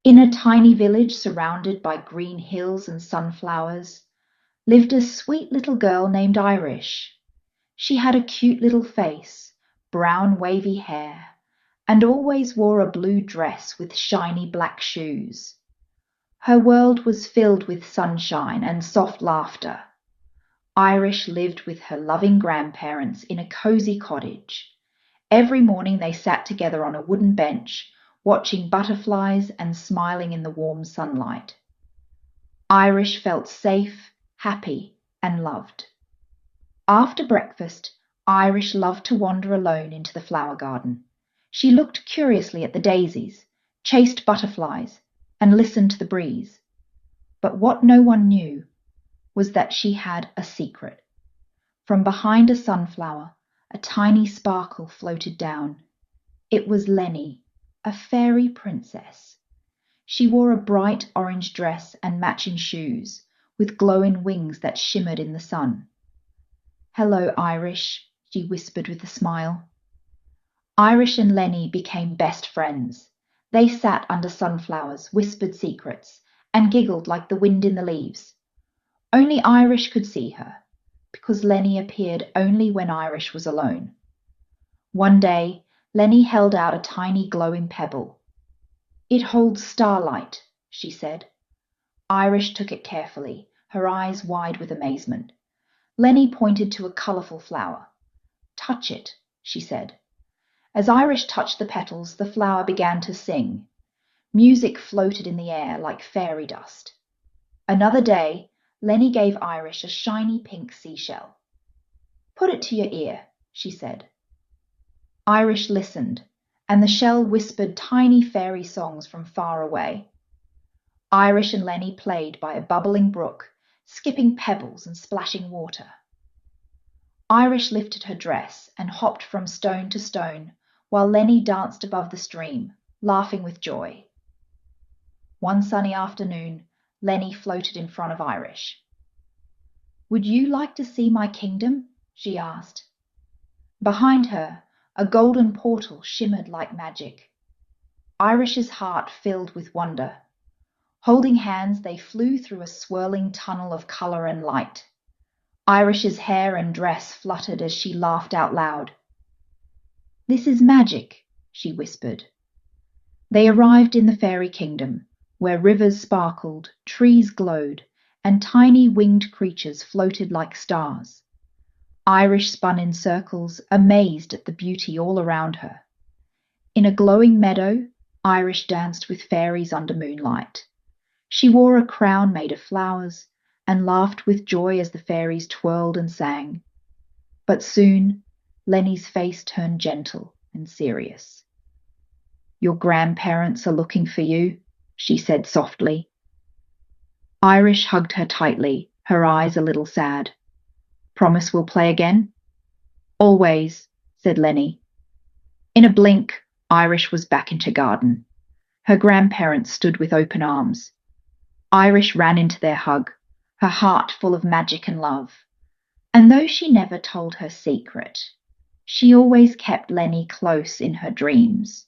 In a tiny village surrounded by green hills and sunflowers lived a sweet little girl named Irish. She had a cute little face, brown wavy hair, and always wore a blue dress with shiny black shoes. Her world was filled with sunshine and soft laughter. Irish lived with her loving grandparents in a cozy cottage. Every morning they sat together on a wooden bench, watching butterflies and smiling in the warm sunlight. Irish felt safe, happy, and loved. After breakfast, Irish loved to wander alone into the flower garden. She looked curiously at the daisies, chased butterflies, and listened to the breeze. But what no one knew was that she had a secret. From behind a sunflower, a tiny sparkle floated down. It was Leny, a fairy princess. She wore a bright orange dress and matching shoes, with glowing wings that shimmered in the sun. "Hello, Irish," she whispered with a smile. Irish and Leny became best friends. They sat under sunflowers, whispered secrets, and giggled like the wind in the leaves. Only Irish could see her, because Leny appeared only when Irish was alone. One day, Leny held out a tiny glowing pebble. "It holds starlight," she said. Irish took it carefully, her eyes wide with amazement. Leny pointed to a colourful flower. "Touch it," she said. As Irish touched the petals, the flower began to sing. Music floated in the air like fairy dust. Another day, Leny gave Irish a shiny pink seashell. "Put it to your ear," she said. Irish listened, and the shell whispered tiny fairy songs from far away. Irish and Leny played by a bubbling brook, skipping pebbles and splashing water. Irish lifted her dress and hopped from stone to stone, while Leny danced above the stream, laughing with joy. One sunny afternoon, Leny floated in front of Irish. "Would you like to see my kingdom?" she asked. Behind her, a golden portal shimmered like magic. Irish's heart filled with wonder. Holding hands, they flew through a swirling tunnel of colour and light. Irish's hair and dress fluttered as she laughed out loud. "This is magic," she whispered. They arrived in the fairy kingdom, where rivers sparkled, trees glowed, and tiny winged creatures floated like stars. Irish spun in circles, amazed at the beauty all around her. In a glowing meadow, Irish danced with fairies under moonlight. She wore a crown made of flowers and laughed with joy as the fairies twirled and sang. But soon, Leny's face turned gentle and serious. "Your grandparents are looking for you," she said softly. Irish hugged her tightly, her eyes a little sad. "Promise we'll play again?" "Always," said Leny. In a blink, Irish was back into garden. Her grandparents stood with open arms. Irish ran into their hug, her heart full of magic and love. And though she never told her secret, she always kept Leny close in her dreams.